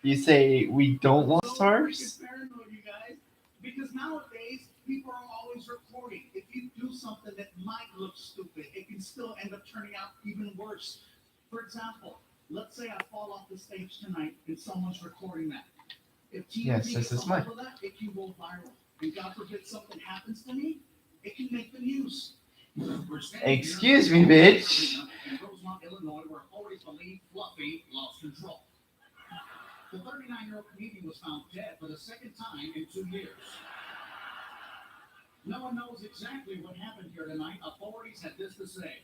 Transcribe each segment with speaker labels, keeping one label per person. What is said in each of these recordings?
Speaker 1: You say we don't want stars?
Speaker 2: Paranoid, you guys, because nowadays people are always recording. If you do something that might look stupid, it can still end up turning out even worse. For example, let's say I fall off the stage tonight and someone's recording that. If
Speaker 1: Yes,
Speaker 2: TMZ
Speaker 1: this
Speaker 2: gets
Speaker 1: is
Speaker 2: a
Speaker 1: mine.
Speaker 2: hold of that, it can go viral. And God forbid something happens to me, it can make the news.
Speaker 1: Excuse me, bitch.
Speaker 2: In Rosemont, Illinois, where authorities believe Fluffy lost control. The 39-year-old comedian was found dead for the second time in 2 years. No one knows exactly what happened here tonight. Authorities had this to say.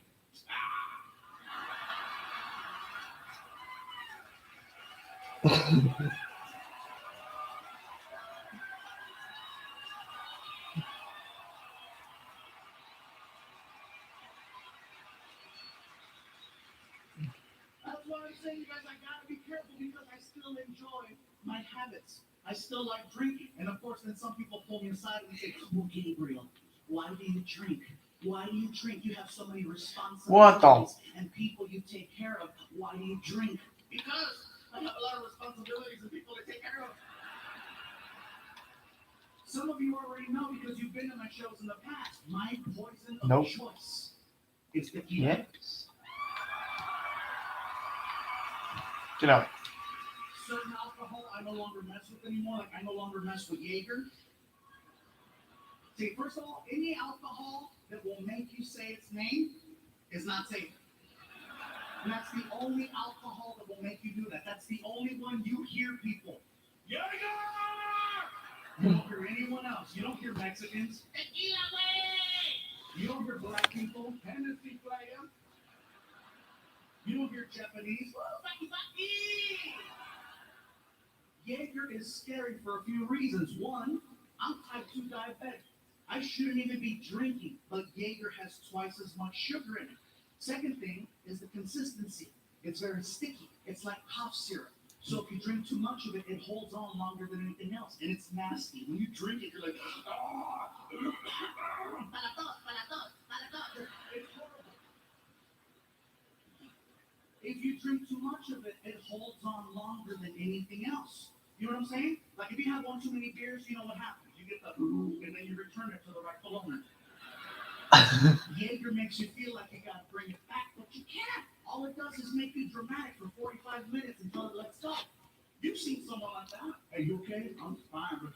Speaker 2: That's why I'm saying, you guys, I gotta be careful because I still enjoy my habits. I still like drinking. And of course, then some people pull me aside and say, "Well, Gabriel, why do you drink? Why do you drink? You have so many
Speaker 1: What the?
Speaker 2: responsibilities and people you take care of. Why do you drink?" Because I have a lot of responsibilities and people to take care of. Some of you already know because you've been to my shows in the past. My poison of
Speaker 1: Nope.
Speaker 2: choice is tequila.
Speaker 1: Yes. Get out.
Speaker 2: Certain alcohol I no longer mess with anymore. Like I no longer mess with Jaeger. See, first of all, any alcohol that will make you say its name is not safe. And that's the only alcohol that will make you do that. That's the only one you hear people. Jaeger! You don't hear anyone else. You don't hear Mexicans. Tequila, way! You don't hear black people. Hennessy, playa. You don't hear Japanese. Jaeger is scary for a few reasons. One, I'm type 2 diabetic. I shouldn't even be drinking, but Jaeger has twice as much sugar in it. Second thing is the consistency. It's very sticky. It's like cough syrup. So if you drink too much of it, it holds on longer than anything else, and it's nasty. When you drink it, you're like, "Ah." It's horrible. If you drink too much of it, it holds on longer than anything else. You know what I'm saying? Like if you have one too many beers, you know what happens. You get the and then you return it to the rightful owner. Jaeger makes you feel like you gotta bring it back, but you can't. All it does is make you dramatic for 45 minutes until it lets go. You've seen someone like that. Hey, you okay? I'm fine, but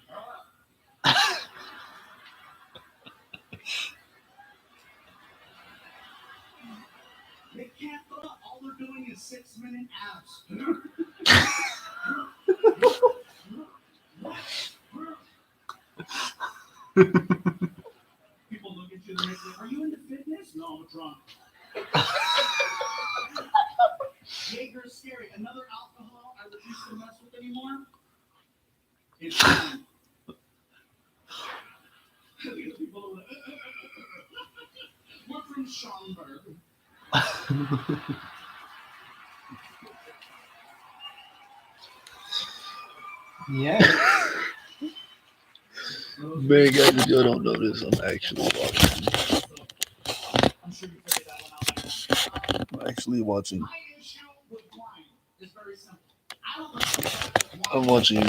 Speaker 2: they can't put up. All they're doing is 6-minute abs. People look at you and they say, "Are you into fitness?" "No, I'm drunk." Jaeger is scary. Another alcohol I refuse to mess with anymore is wine. People are like, "We're from Schaumburg."
Speaker 1: Yeah.
Speaker 3: Man, guys, if y'all don't know this, I'm actually watching.
Speaker 2: I'm sure you figured that one out.
Speaker 3: I'm actually watching.
Speaker 2: My issue with wine is very simple. I don't like
Speaker 3: I'm watching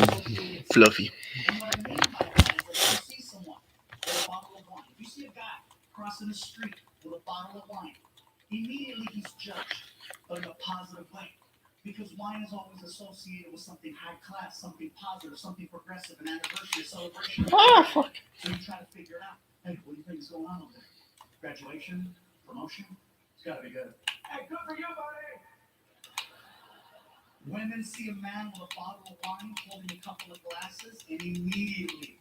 Speaker 3: Fluffy.
Speaker 2: And what I mean by that is that if you see someone with a bottle of wine, if you see a guy crossing the street with a bottle of wine, immediately he's judged, but in a positive way. Because wine is always associated with something high class, something positive, something progressive, an anniversary, a celebration.
Speaker 1: Fuck.
Speaker 2: So you try to figure it out. Hey, what do you think is going on over there? Graduation? Promotion? It's gotta be good. Hey, good for you, buddy! Women see a man with a bottle of wine holding a couple of glasses and immediately,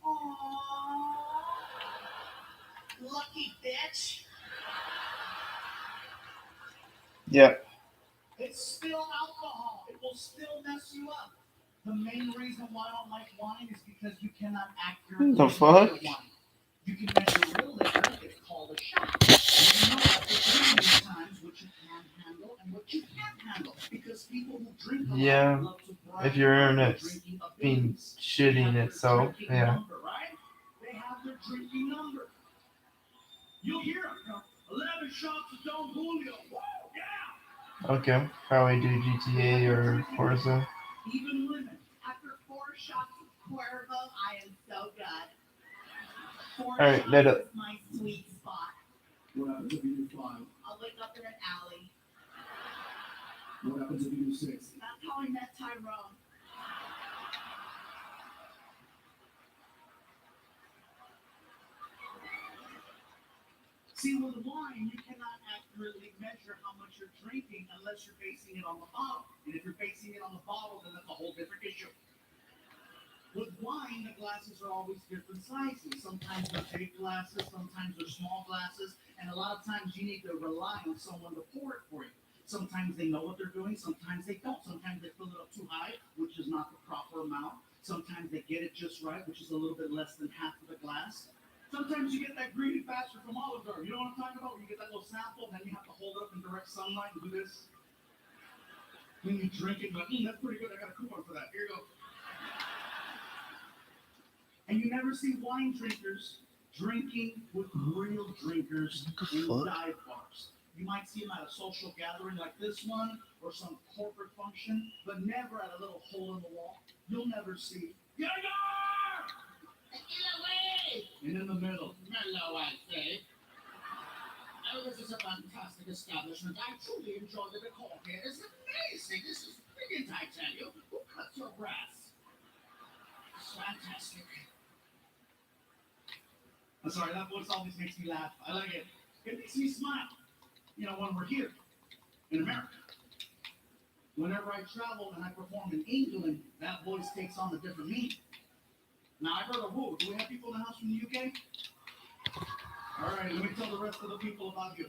Speaker 2: aww, lucky bitch.
Speaker 1: Yeah.
Speaker 2: It's still alcohol. It will still mess you up. The main reason why I don't like wine is because you cannot accurately
Speaker 1: The fuck?
Speaker 2: measure wine. You can measure real liquor, it's called a shot. You know after too many times what you can handle and what you can't handle. Because people who drink a lot
Speaker 1: Yeah.
Speaker 2: love to brag
Speaker 1: If you're in
Speaker 2: about
Speaker 1: it,
Speaker 2: drinking
Speaker 1: being
Speaker 2: abilities.
Speaker 1: shitting it, so yeah.
Speaker 2: Number, right? They have their drinking number. You'll hear them, 11 shots of Don Julio. Whoa, yeah.
Speaker 1: Okay. Probably do GTA or Forza.
Speaker 2: Even when shots of Cuervo, I am so good.
Speaker 1: All right, let up.
Speaker 2: Is my sweet spot.
Speaker 4: What happens if you do 5?
Speaker 2: I'll wake up in an alley.
Speaker 4: What happens if you do 6?
Speaker 2: That's how I met Tyrone. See, with wine, you cannot accurately measure how much you're drinking unless you're basing it on the bottle. And if you're basing it on the bottle, then that's a whole different issue. With wine, the glasses are always different sizes. Sometimes they're big glasses, sometimes they're small glasses, and a lot of times you need to rely on someone to pour it for you. Sometimes they know what they're doing, sometimes they don't. Sometimes they fill it up too high, which is not the proper amount. Sometimes they get it just right, which is a little bit less than half of the glass. Sometimes you get that greedy bastard from Olive Garden. You know what I'm talking about? When you get that little sample, then you have to hold it up in direct sunlight and do this. When you drink it, you're like, that's pretty good. I got a coupon for that. Here you go. And you never see wine drinkers drinking with real drinkers in
Speaker 3: fuck?
Speaker 2: dive bars. You might see them at a social gathering like this one or some corporate function, but never at a little hole in the wall. You'll never see Jaeger! And in the middle, mellow, I say. Oh, this is a fantastic establishment. I truly enjoy the decor here. It's amazing. This is brilliant, I tell you. Who cuts your grass? It's fantastic. I'm sorry, that voice always makes me laugh. I like it. It makes me smile. You know, when we're here in America. Whenever I travel and I perform in England, that voice takes on a different meaning. Now, I've heard of who? Do we have people in the house from the UK? All right, let me tell the rest of the people about you.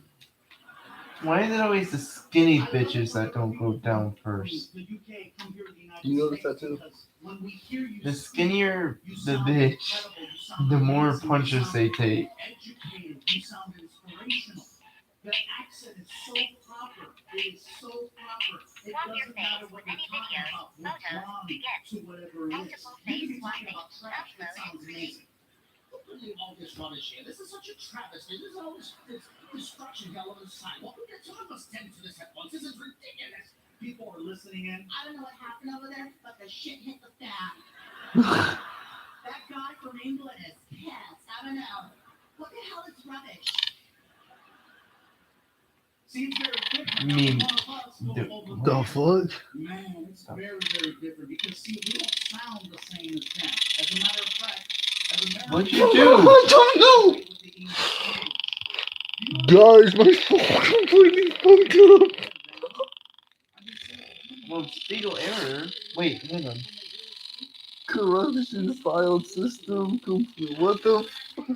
Speaker 1: Why is it always the skinny bitches that don't go down first?
Speaker 2: The UK come here to the United
Speaker 3: You notice
Speaker 2: States
Speaker 3: that too?
Speaker 2: because when we hear you
Speaker 1: The
Speaker 2: speak,
Speaker 1: skinnier
Speaker 2: you
Speaker 1: the
Speaker 2: sound
Speaker 1: bitch,
Speaker 2: incredible, you sound
Speaker 1: the more
Speaker 2: amazing, you
Speaker 1: punches
Speaker 2: sound
Speaker 1: they take.
Speaker 2: educated, you sound inspirational. The accent is so proper. It is so proper. It
Speaker 5: Swap your
Speaker 2: doesn't matter
Speaker 5: face
Speaker 2: what
Speaker 5: with
Speaker 2: you're
Speaker 5: any
Speaker 2: talking
Speaker 5: videos,
Speaker 2: about. We're
Speaker 5: photos,
Speaker 2: drawn
Speaker 5: begin.
Speaker 2: to whatever it is.
Speaker 5: Multiple
Speaker 2: You can
Speaker 5: face
Speaker 2: be talking
Speaker 5: swapping.
Speaker 2: about trash. It
Speaker 5: Upload
Speaker 2: sounds
Speaker 5: and
Speaker 2: amazing. Don't believe all this rubbish here. This is such a travesty. This is all this destruction hell on the sidewalk. Look at some of us tend to this at once. This is ridiculous. People are listening in. I don't know what happened over there, but the shit hit the fan. That guy from England is pissed. I don't know. What the hell is rubbish? Seems very different.
Speaker 1: Mean.
Speaker 2: One of us go
Speaker 1: The-
Speaker 2: over
Speaker 3: The
Speaker 2: there.
Speaker 3: fuck?
Speaker 2: Man, it's very, very different because see, we don't sound the same as them. As a matter of fact, as Americans,
Speaker 1: What'd you do?
Speaker 3: I don't know!
Speaker 2: with the English language. You know
Speaker 3: Guys, my phone completely fucked up.
Speaker 1: Well, it's fatal error. Wait, hang on.
Speaker 3: Corruption file system complete. What the fuck?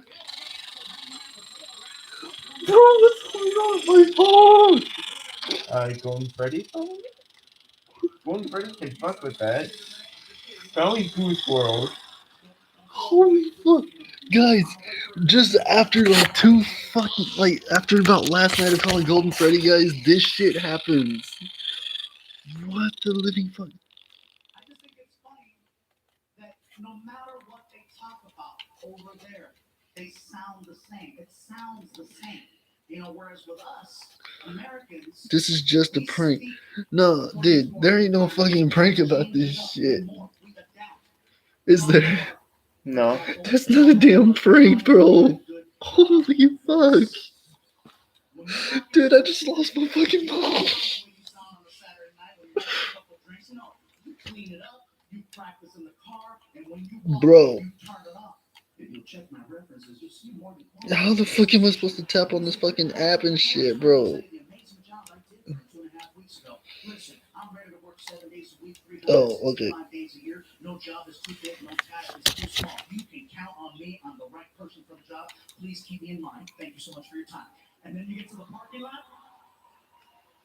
Speaker 3: Bro, what's going on with my phone?
Speaker 1: Golden Freddy phone? Golden Freddy can fuck with that. Probably Goose World.
Speaker 3: Holy fuck. Guys, just after like two fucking, like, after about last night of calling Golden Freddy, guys, this shit happens. What the living fuck?
Speaker 2: I just think it's funny that no matter what they talk about over there, they sound the same. It sounds the same. You know, whereas with us, Americans,
Speaker 3: This is just a
Speaker 2: we
Speaker 3: prank.
Speaker 2: speak
Speaker 3: No, dude, there ain't no fucking prank about this shit.
Speaker 2: We adapt.
Speaker 3: Is there?
Speaker 1: No.
Speaker 3: That's not a damn prank, bro. Holy fuck. Dude, I just lost my fucking phone. Bro. How the fuck am I supposed to tap on this fucking app and shit, bro? Oh, okay.
Speaker 2: No job is too big, no task is too small. You can count on me. I'm the right person for the job. Please keep me in mind. Thank you so much for your time. And then you get to the parking lot.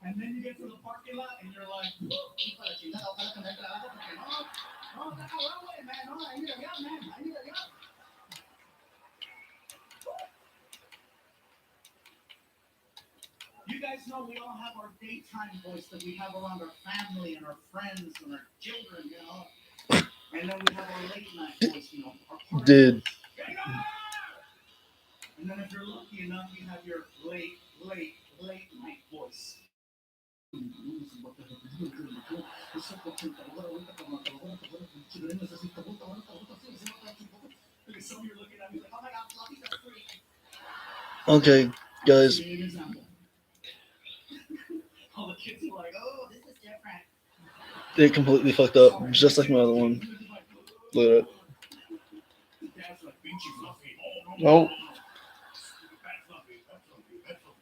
Speaker 2: And then you get to the parking lot and you're like, man. You guys know we all have our daytime voice that we have around our family and our friends and our children, you know. And then we have our late night voice, you know. Our party
Speaker 3: Dude.
Speaker 2: voice. And then if you're lucky enough, you have your late night voice.
Speaker 3: Okay, guys.
Speaker 2: Give you an example. All the kids are like, oh, this is different.
Speaker 3: It completely fucked up, just like my other one. Look at it.
Speaker 2: Dad's like, Beachy Fluffy. Oh,
Speaker 1: Nope.
Speaker 2: That's Fluffy. That's Fluffy. That's Fluffy.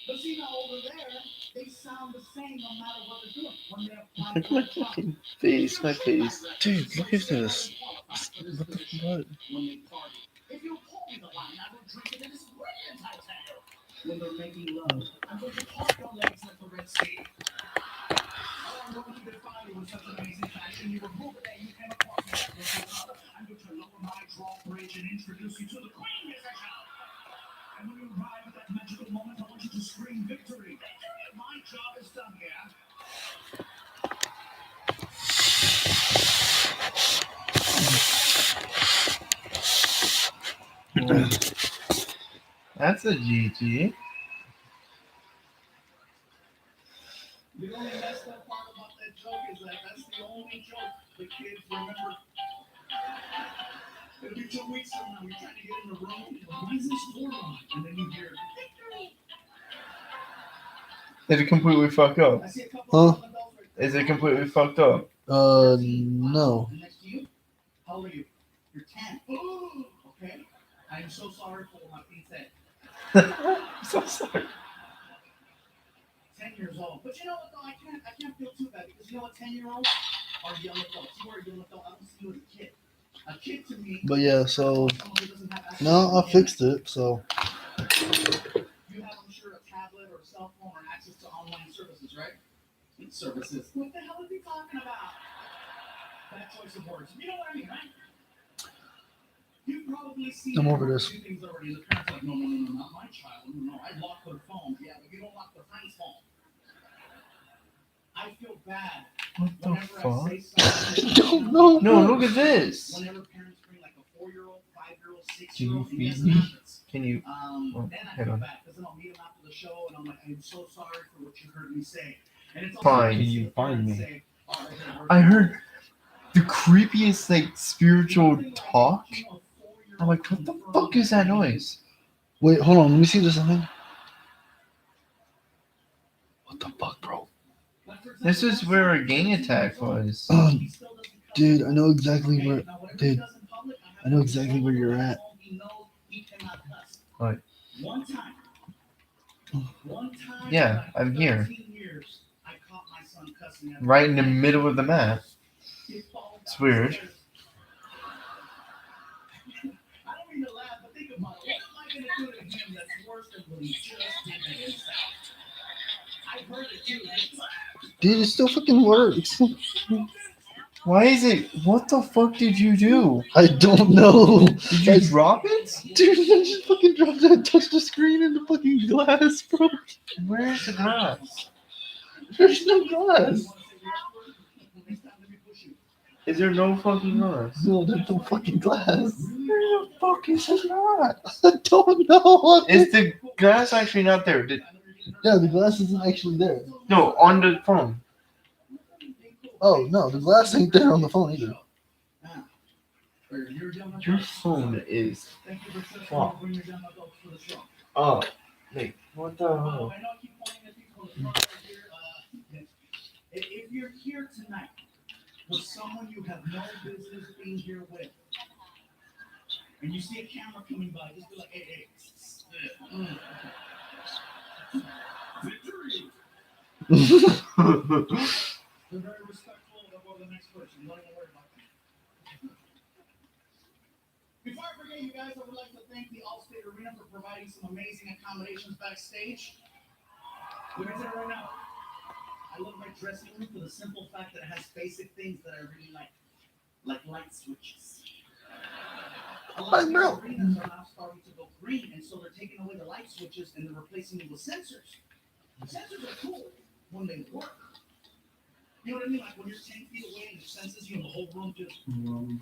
Speaker 2: But see, now over there, they sound the same no matter what they're doing. When they're
Speaker 1: Look at my fucking face, my face.
Speaker 3: Dude, look at this. What the fuck?
Speaker 2: When they party. If you pour me the wine, I will drink it in this brilliant Titanic. When they're making love, I'm going to park your legs like the Red Sea. I'm going to define you with such amazing fashion. You were moving and you came across me like this. I'm going to lower my drawbridge and introduce you to the Queen musician. And when you arrive at that magical moment, I want you to scream victory. Victory! My job is done here.
Speaker 1: That's a GG.
Speaker 2: The only messed up part about that joke is that that's the only joke the kids remember. It'll be 2 weeks from now. You're trying to get in the room. Why is this score on? And then you hear victory.
Speaker 1: Did it completely fuck up?
Speaker 2: I see a couple
Speaker 3: Huh?
Speaker 2: of adults right there.
Speaker 1: Is it completely fucked up?
Speaker 3: No.
Speaker 2: And next to you, how old are you? You're 10. Okay. I am so sorry for what being said.
Speaker 1: I'm so sorry.
Speaker 2: 10 years old. But you know what though? I can't feel too bad because you know what 10-year-olds are young adults. You are a young adult. I don't see you as a kid. A kid to me.
Speaker 3: But yeah, so
Speaker 2: someone who doesn't have access
Speaker 3: no,
Speaker 2: to
Speaker 3: I
Speaker 2: the
Speaker 3: fixed it. So
Speaker 2: You have, I'm sure, a tablet or a cell phone or access to online services, right? Services. What the hell is he talking about? Bad choice of words. You know what I mean, right? You've probably seen
Speaker 3: I'm over this.
Speaker 2: things already. The parents are like, no, not my child. No, I lock their phone. Yeah, but you don't lock their friend's phone. I feel bad
Speaker 1: What the
Speaker 2: whenever I
Speaker 1: fuck?
Speaker 2: say something.
Speaker 3: don't know.
Speaker 1: No, look at this.
Speaker 2: Whenever parents bring like a 4-year-old, 5-year-old,
Speaker 1: Can
Speaker 2: 6-year-old,
Speaker 1: you
Speaker 2: yes,
Speaker 1: feed
Speaker 2: it
Speaker 1: me?
Speaker 2: happens.
Speaker 1: Can you?
Speaker 2: Then I
Speaker 1: hang
Speaker 2: feel
Speaker 1: on.
Speaker 2: bad because then I'll meet him after the show and I'm like, I'm so sorry for what you heard me say. And it's
Speaker 1: Fine.
Speaker 2: Can
Speaker 1: you find me?
Speaker 2: Say,
Speaker 1: I heard the creepiest, like, spiritual talk. I'm like, what the fuck is that noise?
Speaker 3: Wait, hold on. Let me see this thing. What the fuck, bro?
Speaker 1: This is where a gang attack was.
Speaker 3: Dude, I know exactly where. Dude, I know exactly where you're at.
Speaker 1: What?
Speaker 2: One time.
Speaker 1: Yeah, I'm here.
Speaker 2: 13 years, I caught my son cussing at
Speaker 1: Right in the middle of the map. It's weird.
Speaker 2: I don't mean to laugh, but think about it. What am I going to do to him that's worse than what he just did to himself? I've heard it too.
Speaker 3: Dude, it still fucking works.
Speaker 1: Why is it? What the fuck did you do?
Speaker 3: I don't know.
Speaker 1: Did you drop it?
Speaker 3: Dude, I just fucking dropped it and touched the screen in the fucking glass, bro.
Speaker 1: Where's the glass?
Speaker 3: There's no glass.
Speaker 1: Is there no fucking glass?
Speaker 3: No, there's no fucking glass.
Speaker 1: Where the fuck is the glass?
Speaker 3: I don't know.
Speaker 1: Is the glass actually not there?
Speaker 3: Yeah, the glass isn't actually there.
Speaker 1: No, on the phone.
Speaker 3: Oh, no, the glass ain't there on the phone either.
Speaker 1: Your phone is fucked. Oh, wait, what the hell?
Speaker 2: If you're here tonight with someone you have no business being here with, and you see a camera coming by, just be like, hey. Victory! They're very respectful. They'll go to the next person. Don't even worry about that. Before I forget, you guys, I would like to thank the Allstate Arena for providing some amazing accommodations backstage. Let me tell you right now, I love my dressing room for the simple fact that it has basic things that I really like light switches. A lot of these arenas are now starting to go green, and so they're taking away the light switches and they're replacing them with sensors. The sensors are cool when they work. You know what I mean? Like when you're 10 feet away and it senses you and the whole room just. Then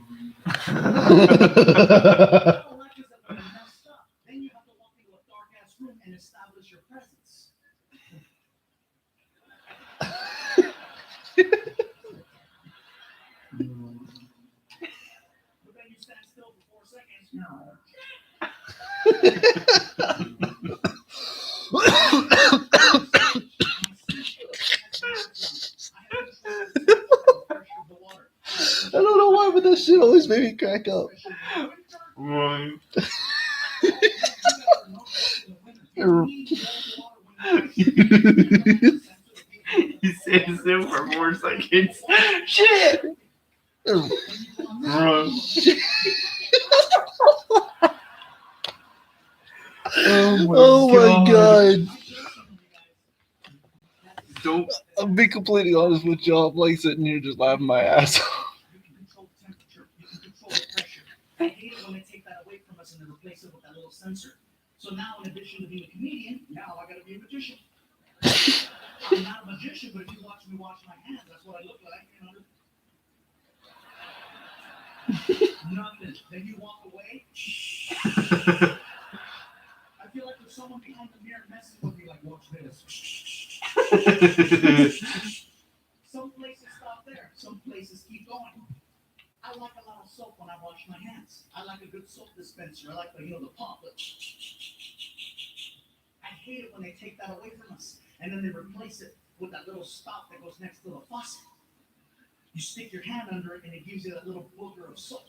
Speaker 2: you have to walk into a dark ass room and establish your presence. But then you stand still for 4 seconds.
Speaker 3: I don't know why, but that shit always made me crack up.
Speaker 1: Right. He says it for more seconds. Shit! Bro.
Speaker 3: Oh my god.
Speaker 1: Don't.
Speaker 3: I'll be completely honest with y'all. I'm like sitting here just laughing my ass off.
Speaker 2: You can control the temperature. You can control the pressure. I hate it when they take that away from us and they replace it with that little sensor. So now, in addition to being a comedian, now I gotta be a magician. I'm not a magician, but if you watch me wash my hands, that's what I look like. Nothing. Then you walk away. I feel like there's someone behind the mirror messing with me, like, watch this. Some places stop there. Some places keep going. I like a lot of soap when I wash my hands. I like a good soap dispenser. I like the pump. I hate it when they take that away from us and then they replace it with that little stop that goes next to the faucet. You stick your hand under it and it gives you that little booger of soap.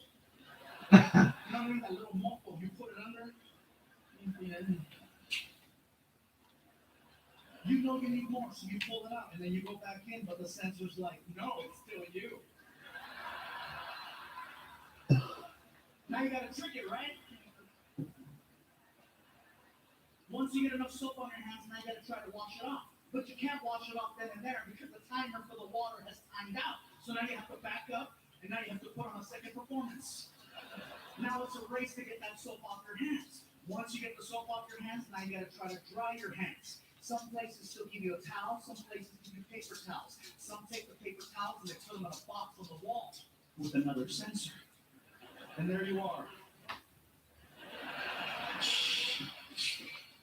Speaker 2: You know what I mean? That little mumble. You put it under. You know you need more, so you pull it out and then you go back in, but the sensor's like, no, it's still you. Now you gotta trick it, right? Once you get enough soap on your hands, now you gotta try to wash it off. But you can't wash it off then and there because the timer for the water has timed out. So now you have to back up and now you have to put on a second performance. Now it's a race to get that soap off your hands. Once you get the soap off your hands, now you gotta try to dry your hands. Some places still give you a towel, some places give you paper towels. Some take the paper towels and they put them in a box on the wall with another sensor. And there you are.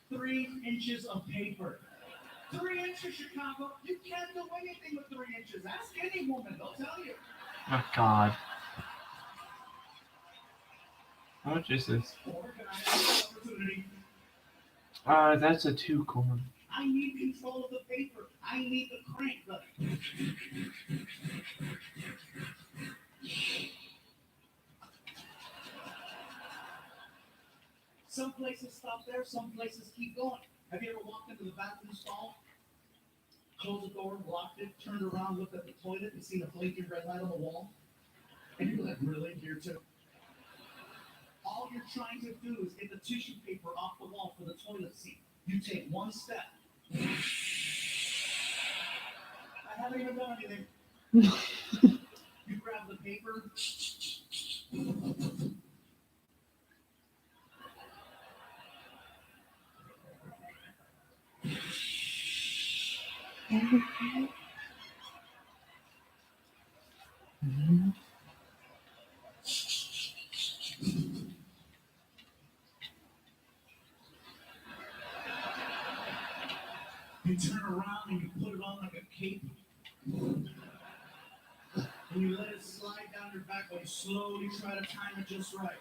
Speaker 2: 3 inches of paper. 3 inches, Chicago. You can't do anything with 3 inches. Ask any woman, they'll tell you.
Speaker 1: Oh God. How much is this?
Speaker 2: Or can I have an opportunity?
Speaker 1: That's a 2 corn.
Speaker 2: I need control of the paper. I need the crank. Some places stop there, some places keep going. Have you ever walked into the bathroom stall, closed the door, locked it, turned around, looked at the toilet, and seen a blinking red light on the wall? And you're like, really? Here too? All you're trying to do is get the tissue paper off the wall for the toilet seat. You take one step. I haven't even done anything. You grab the paper. You turn around and you put it on like a cape. And you let it slide down your back while you slowly try to time it just right.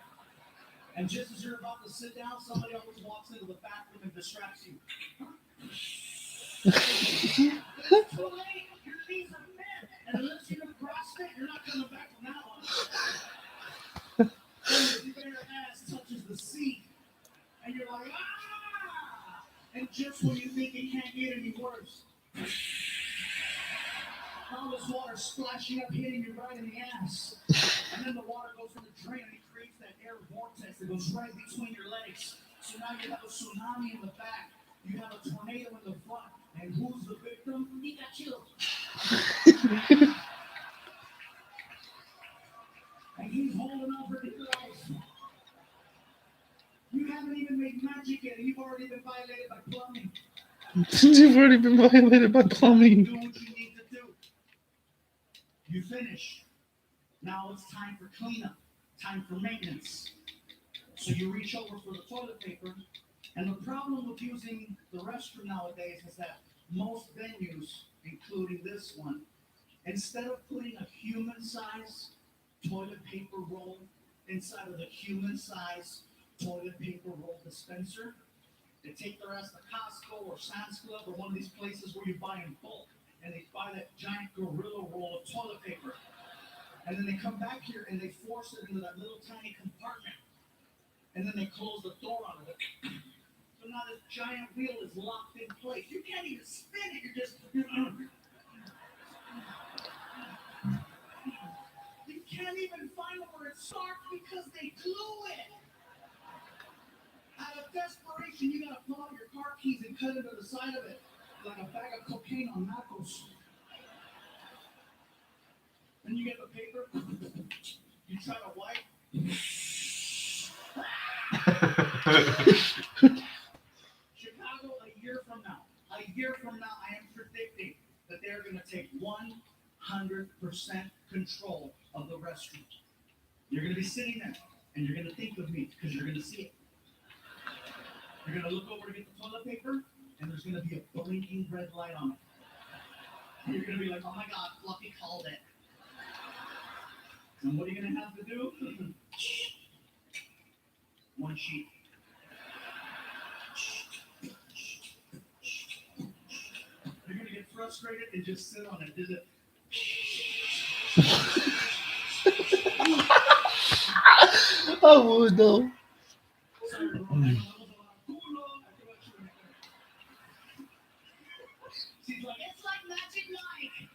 Speaker 2: And just as you're about to sit down, somebody else walks into the bathroom and distracts you. It's too late. Your knees are bent. And unless you're CrossFit, you're not coming back from that one. And your bare ass touches the seat. And you're like, ah! And just when you think it can't get any worse, all this water splashing up, hitting you right in the ass. And then the water goes from the drain and it creates that air vortex that goes right between your legs. So now you have a tsunami in the back. You have a tornado in the front. And who's the victim? Pikachu. And he's holding on for dear life. You haven't even made magic yet, and you've already been violated by plumbing.
Speaker 3: You've already been violated by plumbing.
Speaker 2: Do what you need to do. You finish. Now it's time for cleanup, time for maintenance. So you reach over for the toilet paper, and the problem with using the restroom nowadays is that most venues, including this one, instead of putting a human-size toilet paper roll inside of the human-size toilet paper roll dispenser. They take their ass to Costco or Sam's Club or one of these places where you buy in bulk, and they buy that giant gorilla roll of toilet paper. And then they come back here and they force it into that little tiny compartment. And then they close the door on it. So now this giant wheel is locked in place. You can't even spin it. You're just. You can't even find where it starts because they glue it. Out of desperation, you gotta pull out your car keys and cut into the side of it like a bag of cocaine on Narcos. Then you get the paper. You try to wipe. Chicago, a year from now, I am predicting that they're going to take 100% control of the restroom. You're going to be sitting there, and you're going to think of me because you're going to see it. You're going to look over to get the toilet paper, and there's going to be a blinking red light on it. And you're going to be like, oh my God, Fluffy called it. And what are you going to have to do? One sheet. You're going to get frustrated and just sit on it. Did it?
Speaker 3: I would though.
Speaker 2: Sorry, bro. She's like, it's like magic light.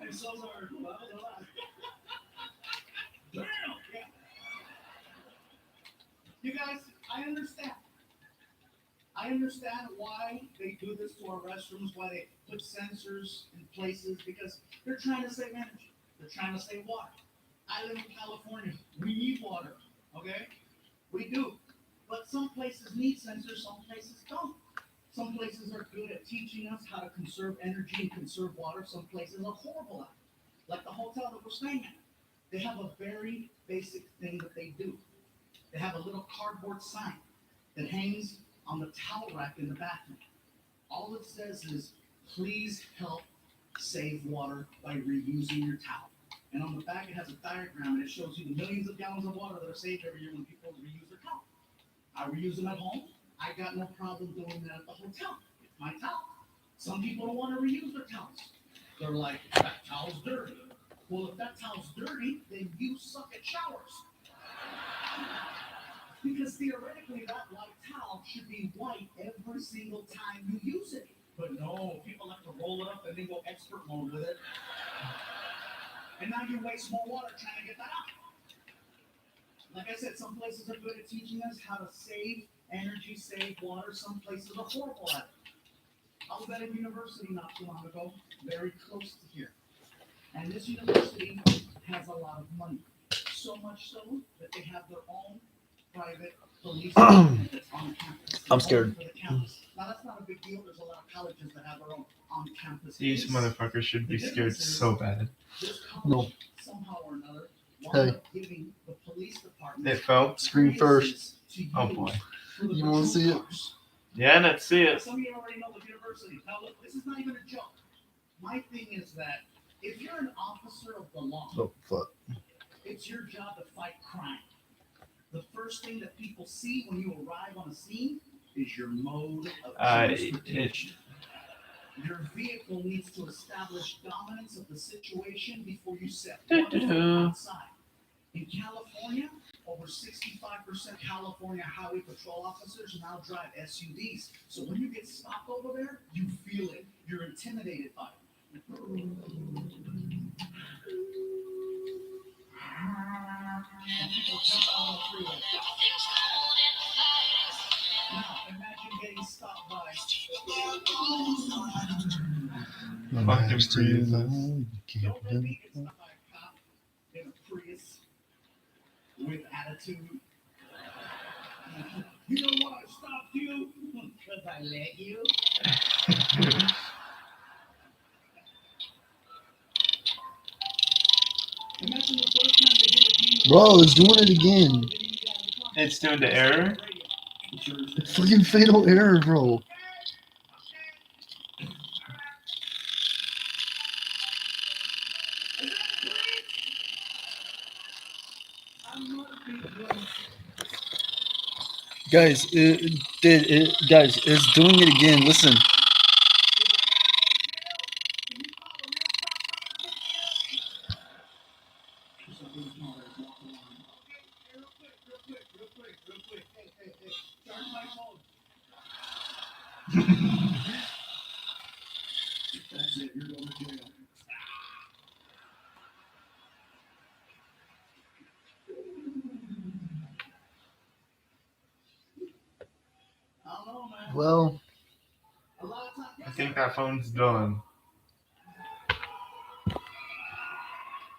Speaker 2: I'm so sorry, bro. That was a lot. Damn. Yeah. You guys, I understand. I understand why they do this to our restrooms, why they put sensors in places, because they're trying to save energy. They're trying to save water. I live in California. We need water, okay? We do. But some places need sensors, some places don't. Some places are good at teaching us how to conserve energy and conserve water. Some places are horrible at it. Like the hotel that we're staying at. They have a very basic thing that they do. They have a little cardboard sign that hangs on the towel rack in the bathroom. All it says is, please help save water by reusing your towel. And on the back it has a diagram and it shows you the millions of gallons of water that are saved every year when people reuse their towel. I reuse them at home. I got no problem doing that at the hotel. It's my towel. Some people don't want to reuse their towels. They're like, that towel's dirty. Well, if that towel's dirty, then you suck at showers. Because theoretically, that white towel should be white every single time you use it. But no, people have to roll it up and then go expert mode with it. And now you waste more water trying to get that out. Like I said, some places are good at teaching us how to save energy, save water. Some places are horrible at it. I was at a university not too long ago, very close to here. And this university has a lot of money. So much so that they have their own private police department that's on campus.
Speaker 3: I'm scared.
Speaker 2: For the campus. Now that's not a big deal. There's a lot of colleges that have their own on-campus
Speaker 1: These
Speaker 2: police.
Speaker 1: motherfuckers should be scared so bad.
Speaker 2: This college,
Speaker 3: No.
Speaker 2: somehow or another,
Speaker 3: Hey.
Speaker 2: wound up giving the police department
Speaker 1: It fell.
Speaker 3: Screen first.
Speaker 2: to
Speaker 1: Oh
Speaker 2: use
Speaker 1: boy.
Speaker 2: for the
Speaker 3: You wanna see it?
Speaker 2: cars.
Speaker 1: Yeah, let's see it.
Speaker 2: Some of you already know the university. Now look, this is not even a joke. My thing is that if you're an officer of the law,
Speaker 3: Oh fuck.
Speaker 2: it's your job to fight crime. The first thing that people see when you arrive on a scene is your mode of transportation. Your vehicle needs to establish dominance of the situation before you set one foot outside. In California, over 65% California highway patrol officers now drive SUVs. So when you get stopped over there, you feel it. You're intimidated by it. And people jump out on the freeway. Now, imagine getting stopped by
Speaker 1: Fucking
Speaker 3: Nice to
Speaker 1: Priuses.
Speaker 3: know you can't
Speaker 2: don't let me get
Speaker 3: live.
Speaker 2: stopped by a cop in a Prius with attitude. You know why I stopped you? Because I let you. Imagine the first time they did it to you.
Speaker 3: Bro, it's doing it again.
Speaker 1: It's doing the error.
Speaker 3: It's fucking fatal error, bro. Guys, guys, it's doing it again. Listen.
Speaker 4: Something's mother is not the one.
Speaker 2: Real quick. Hey. Charge my phone.
Speaker 4: That's it. You're going to jail.
Speaker 2: I don't know, man.
Speaker 3: Well,
Speaker 2: A lot of times.
Speaker 1: I think that phone's done.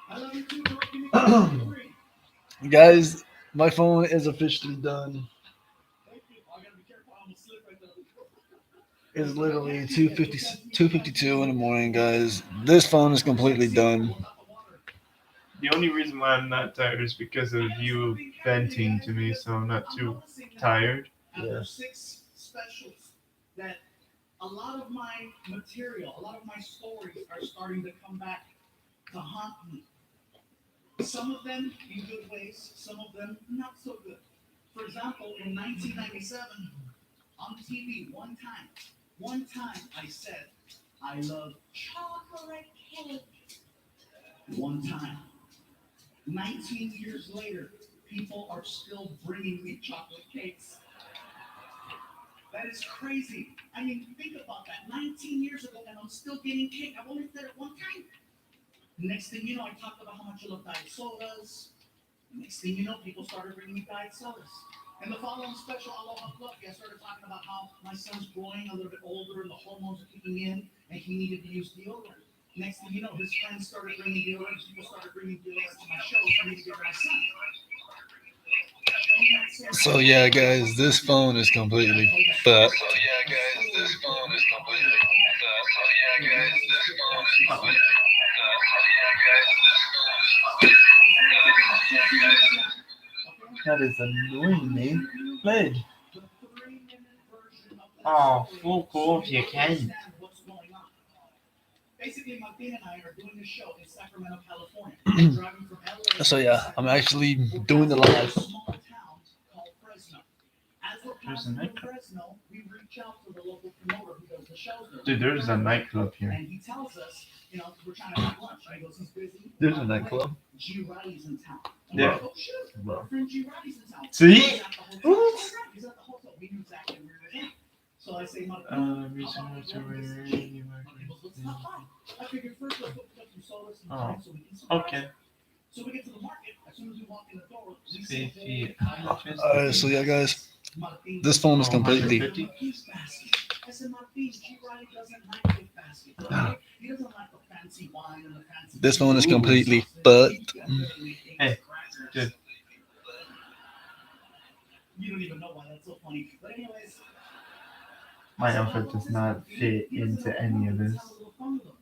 Speaker 2: I love you too, bro. Give me free.
Speaker 3: guys, my phone is officially done.
Speaker 2: Thank you. I gotta be careful. I'm gonna slip right there.
Speaker 3: It's literally 2:52 in the morning, guys. This phone is completely done.
Speaker 1: The only reason why I'm not tired is because of you venting to me, so I'm not too tired.
Speaker 2: After 6 specials, that a lot of my material, a lot of my stories are starting to come back to haunt me. Some of them in good ways, some of them not so good. For example, in 1997, on TV, one time I said, I love chocolate cake. One time. 19 years later, people are still bringing me chocolate cakes. That is crazy. I mean, think about that. 19 years ago, and I'm still getting cake. I've only said it one time. Next thing you know, I talked about how much I love diet sodas. Next thing you know, people started bringing me diet sodas. And the following special, Aloha Fluffy, I started talking about how my son's growing a little bit older and the hormones are kicking in, and he needed to use deodorant. Next thing you know, his friends started bringing deodorant. People started bringing deodorant to my show for me to give my son.
Speaker 3: So yeah, guys, this phone is completely fucked.
Speaker 1: That is annoying me. Play. Oh, full cool if you can.
Speaker 2: Basically, Martin and I are doing a show in Sacramento, California. Driving from LA.
Speaker 3: So yeah, I'm actually doing the live.
Speaker 2: Small town called Fresno. As we're
Speaker 1: There's a
Speaker 2: passing through
Speaker 1: nightclub.
Speaker 2: Fresno, we reach out to the local promoter who does the shows there.
Speaker 1: Dude, there's a nightclub here.
Speaker 2: And he tells us, you know, we're trying to have lunch. Right? He goes, he's busy.
Speaker 3: There's a nightclub.
Speaker 2: G. Riley's in town. I'm
Speaker 1: Yeah.
Speaker 2: like, oh shit, our friend G. Riley's in town.
Speaker 1: See?
Speaker 2: He's at the hotel. He's at the hotel. We knew exactly where he was at. So I say,
Speaker 1: Reason to
Speaker 2: let's stop by. I figured first let's look up some sodas and
Speaker 1: Oh,
Speaker 2: drinks so we can surprise
Speaker 1: okay.
Speaker 2: him. So we get to the market. As soon as we walk in the door, we
Speaker 1: See
Speaker 2: see
Speaker 1: if he-
Speaker 3: Alright, so yeah, guys, this phone is completely
Speaker 2: I said, Martin, G. Riley doesn't like gift basket. Okay? He doesn't like the fancy wine and the fancy.
Speaker 3: This phone is completely fucked.
Speaker 1: Hey, good.
Speaker 2: You don't even know why that's so funny. But anyways.
Speaker 1: My outfit does not fit into any of this.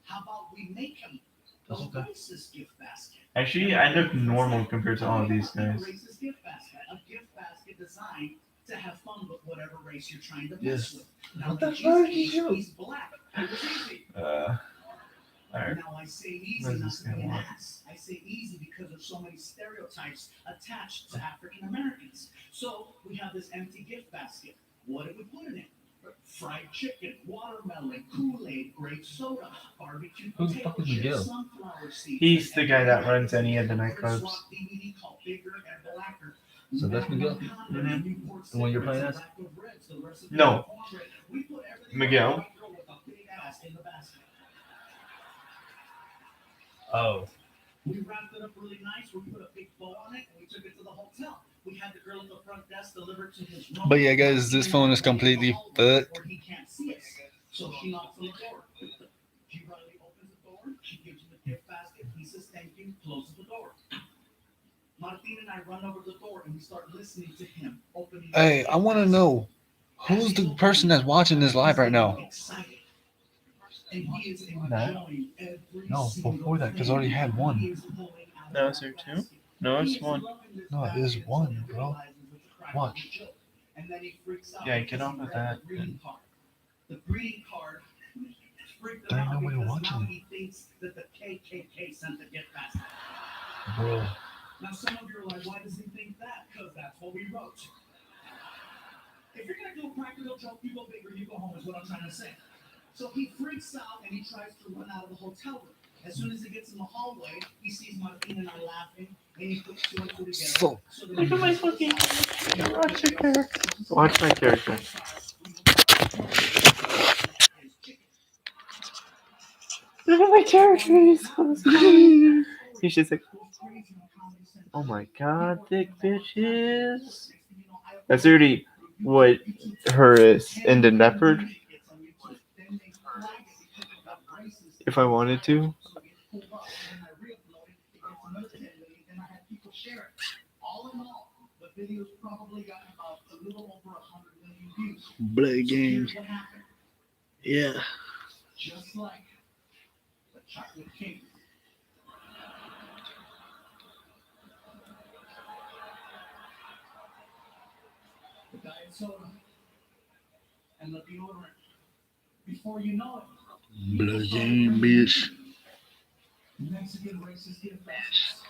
Speaker 2: How about we make him the
Speaker 1: Okay.
Speaker 2: racist gift basket?
Speaker 1: Actually, I look normal compared to all of these guys.
Speaker 2: Racist gift basket, a gift basket designed to have fun with whatever race you're trying to
Speaker 3: Yes.
Speaker 2: mess with. Now,
Speaker 1: What the
Speaker 2: in
Speaker 1: fuck
Speaker 2: Jesus'
Speaker 1: is you?
Speaker 2: case, he's black. It was easy.
Speaker 1: Alright.
Speaker 2: Now I say easy,
Speaker 1: What is
Speaker 2: not
Speaker 1: this
Speaker 2: to be
Speaker 1: guy
Speaker 2: an
Speaker 1: want?
Speaker 2: ass. I say easy because there's so many stereotypes attached to African Americans. So we have this empty gift basket. What did we put in it? Fried chicken, watermelon, Kool-Aid, grape soda, barbecue
Speaker 3: Who the
Speaker 2: potato
Speaker 3: fuck is Miguel?
Speaker 2: chips, sunflower seeds.
Speaker 1: He's the guy that runs any of the nightclubs.
Speaker 2: DVD called Bigger and Blacker.
Speaker 3: So that's Miguel?
Speaker 1: Mhm.
Speaker 3: The one you're playing as?
Speaker 1: No. Miguel.
Speaker 3: Oh.
Speaker 2: We wrapped it up really nice. We put a big bow on it and we took it to the hotel. We had the girl at the front desk deliver to his room.
Speaker 3: But yeah, guys, this phone is completely fucked.
Speaker 2: Where he can't see us. So she knocks on the door. G. Riley opens the door. She gives him the gift basket. He says thank you, closes the door. Martin and I run over to the door and we start listening to him opening.
Speaker 3: Hey, I want to know who's the person that's watching this live right now.
Speaker 2: Excited. And he is
Speaker 1: That?
Speaker 2: enjoying every
Speaker 3: No,
Speaker 2: single
Speaker 3: before that, 'cause I already had
Speaker 2: thing.
Speaker 3: one.
Speaker 2: He is pulling out
Speaker 1: No,
Speaker 2: of
Speaker 1: is there
Speaker 2: that
Speaker 1: two?
Speaker 2: basket.
Speaker 1: No,
Speaker 2: He
Speaker 1: it's
Speaker 2: is
Speaker 1: one.
Speaker 2: loving this
Speaker 3: No, it is
Speaker 2: basket
Speaker 3: one,
Speaker 2: until he
Speaker 3: bro.
Speaker 2: realizes it's a crack
Speaker 3: Watch.
Speaker 2: joke. And then he freaks out
Speaker 1: Yeah,
Speaker 2: because
Speaker 1: get off
Speaker 2: he
Speaker 1: of
Speaker 2: read
Speaker 1: that.
Speaker 2: The greeting card. The greeting card freaked
Speaker 3: There
Speaker 2: him
Speaker 3: ain't
Speaker 2: out
Speaker 3: nobody
Speaker 2: because
Speaker 3: watching.
Speaker 2: now he thinks that the KKK sent the gift basket.
Speaker 3: Bro.
Speaker 2: Now some of you are like, why does he think that? Because that's what we wrote. If you're gonna do a practical joke, you go big or you go home, is what I'm trying to say. So he freaks out and he tries to run out of the hotel room. As soon as he gets in the hallway, he sees Martin and I laughing, and he puts two and two together.
Speaker 3: So-
Speaker 2: So
Speaker 1: Look at my fucking watch your character. Watch my character. Look at my character. He's just like, oh my god, thick bitches. That's already what her is in the leopard. If I wanted to.
Speaker 2: All in all, the video's probably gotten about a little over 100 million views.
Speaker 3: Blood
Speaker 2: So
Speaker 3: game.
Speaker 2: here's what happened.
Speaker 3: Yeah.
Speaker 2: Just like the chocolate cake. The diet soda and the deodorant. Before you know it,
Speaker 3: Blood game, bitch.
Speaker 2: Mexican racist gift baskets.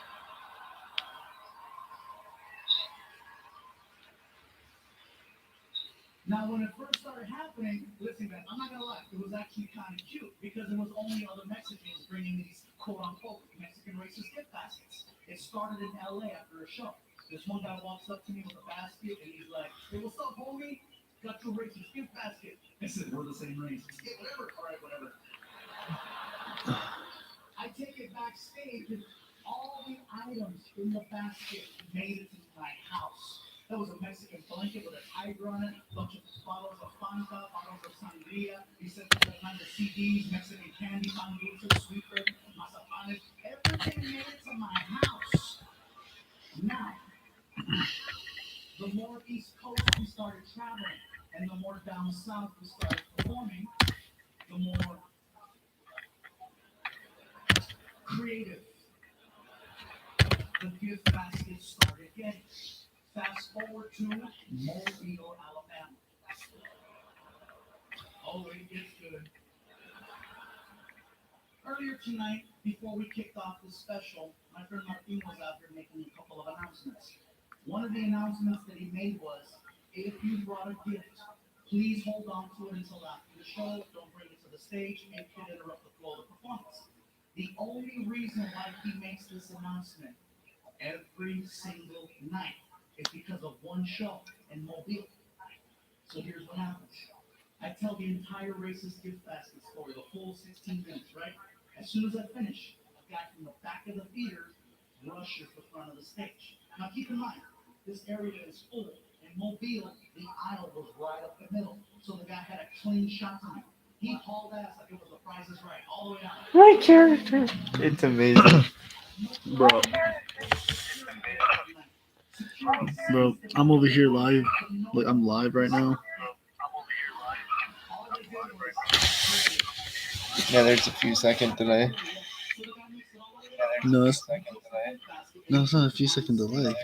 Speaker 2: Now, when it first started happening, listen, guys, I'm not gonna lie, it was actually kind of cute because it was only other Mexicans bringing these quote-unquote Mexican racist gift baskets. It started in LA after a show. This one guy walks up to me with a basket and he's like, "Hey, what's up, homie? Got your racist gift basket." I said, "We're the same race." "Yeah, whatever. All right, whatever." I take it backstage and all the items in the basket made it to my house. There was a Mexican blanket with a tiger on it, a bunch of bottles of Fanta, bottles of sangria. He said there were kind of CDs, Mexican candy, manguitos, sweeper, mazapanes. Everything made it to my house. Now, the more East Coast we started traveling, and the more down south we started performing, the more creative the gift baskets started getting. Fast forward to Mobile, Alabama. Oh, it gets good. Earlier tonight, before we kicked off this special, my friend Martin was out here making a couple of announcements. One of the announcements that he made was, if you brought a gift, please hold on to it until after the show. Don't bring it to the stage. It could interrupt the flow of the performance. The only reason why he makes this announcement every single night is because of one show in Mobile. So here's what happens. I tell the entire racist gift basket story, the full 16 minutes, right? As soon as I finish, a guy from the back of the theater rushes the front of the stage. Now keep in mind, this area is full. In Mobile, the aisle was right up the middle. So the guy had a clean shot to me. He hauled ass like it was the Price is Right, all the way out.
Speaker 1: My character. It's amazing.
Speaker 3: Bro. Bro, I'm over here live. Like, I'm live right now.
Speaker 1: Yeah, there's a few second delay.
Speaker 3: No, it's not a few second delay.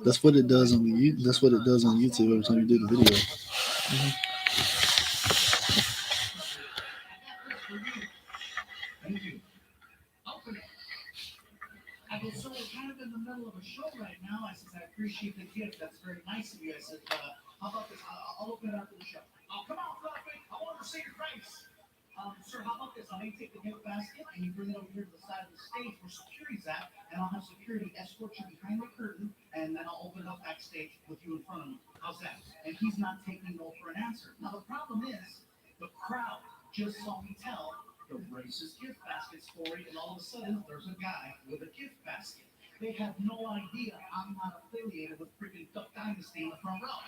Speaker 3: That's what it does on that's what it does on YouTube every time you do the video.
Speaker 2: Thank you. Open it. I go, "So we're kind of in the middle of a show right now." I said, "I appreciate the gift. That's very nice of you." I said, "How about this? I'll open it after the show." "Oh, come on, Fluffy. I want to see your face." "Sir, how about this? I'll make you take the gift basket and you bring it over here to the side of the stage where security's at, and I'll have security escort you behind the curtain, and then I'll open it up backstage with you in front of me. How's that?" And he's not taking no for an answer. Now, the problem is, the crowd just saw me tell the racist gift basket story, and all of a sudden, there's a guy with a gift basket. They have no idea I'm not affiliated with freaking Duck Dynasty in the front row.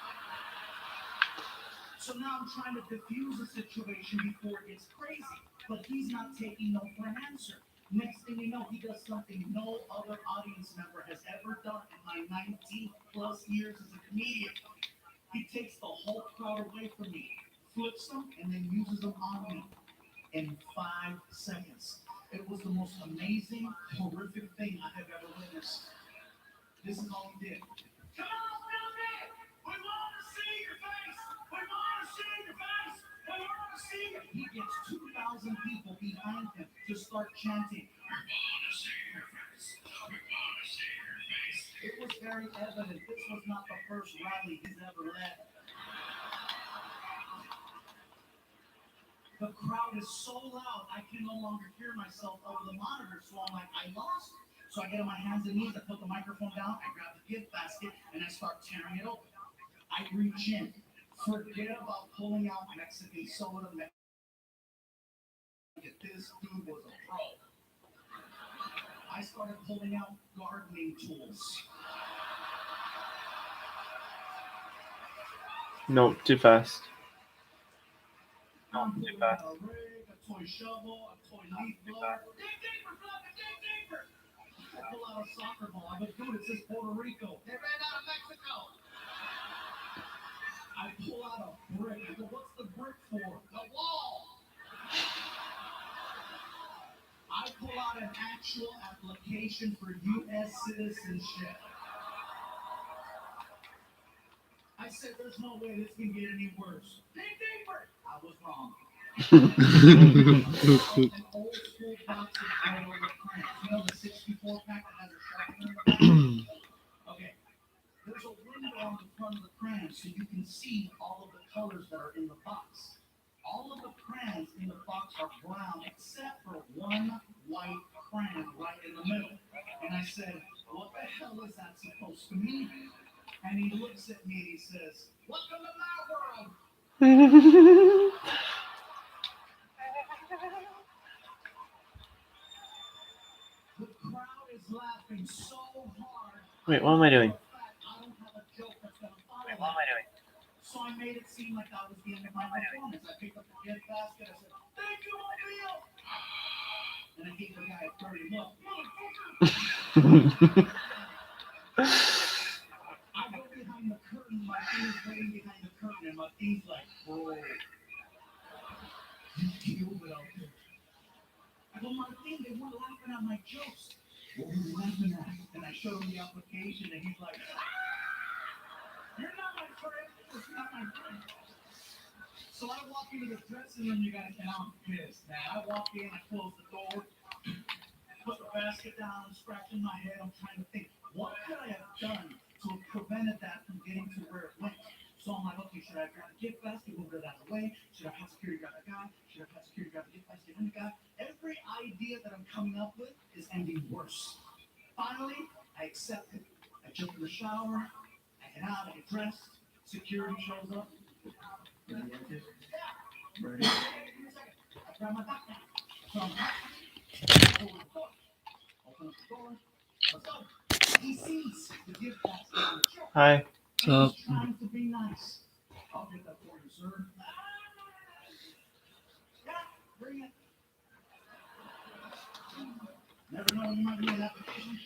Speaker 2: So now I'm trying to diffuse the situation before it gets crazy, but he's not taking no for an answer. Next thing you know, he does something no other audience member has ever done in my 19 plus years as a comedian. He takes the whole crowd away from me, flips them, and then uses them on me in 5 seconds. It was the most amazing, horrific thing I have ever witnessed. This is all he did. "Come on, Fluffy! We want to see your face! We want to see your face! We want to see you!" He gets 2,000 people behind him to start chanting, "We want to see your face! We want to see your face!" It was very evident this was not the first rally he's ever led. The crowd is so loud, I can no longer hear myself over the monitor. So I'm like, I lost it. So I get on my hands and knees, I put the microphone down, I grab the gift basket, and I start tearing it open. I reach in. Forget about pulling out Mexican soda. This dude was a pro. I started pulling out gardening tools.
Speaker 1: No, too fast.
Speaker 2: I'm pulling out a rig, a toy shovel, a toy leaf blower. Dig deeper, Fluffy, dig deeper. I pull out a soccer ball. I go, dude, it says Puerto Rico. They ran out of Mexico. I pull out a brick. I go, what's the brick for? The wall. I pull out an actual application for U.S. citizenship. I said, there's no way this can get any worse. Dig deeper. I was wrong. An old school box of Crayola crayons. You know the 64 pack that has a sharpener in the back? Okay. There's a window on the front of the crayon so you can see all of the colors that are in the box. All of the crayons in the box are brown except for one white crayon right in the middle. And I said, what the hell is that supposed to mean? And he looks at me and he says, welcome to my world. The crowd is laughing so hard.
Speaker 1: Wait, what am I doing?
Speaker 2: I don't have a joke that's gonna follow that. So I made it seem like I was the end of my performance. I picked up the gift basket. I said, thank you, O'Neal. And I gave the guy a 30 look. Motherfucker. I go behind the curtain. My thing's waiting behind the curtain. And my thing's like, bro, you killed it out there. I go, Martin, they weren't laughing at my jokes. What were you laughing at? And I showed him the application, and he's like, you're not my friend. It's not my friend. So I walk into the dressing room, you guys, and I'm pissed, man. I walk in, I close the door, put the basket down, I'm scratching my head. I'm trying to think, what could I have done to have prevented that from getting to where it went? So I'm like, okay, should I grab the gift basket, move it out of the way? Should I have security grab the guy? Should I have security grab the gift basket and the guy? Every idea that I'm coming up with is ending worse. Finally, I accept it. I jump in the shower, I get out, I get dressed, security shows up. Ready, Antis? Yeah. Ready? Give me a second. I grab my backpack. So I'm open the door. Open up the door. Let's go. He sees the gift basket on the shelf.
Speaker 1: Hi.
Speaker 2: He's trying to be nice. I'll get that for you, sir. Yeah, bring it. Never know when you might need an application.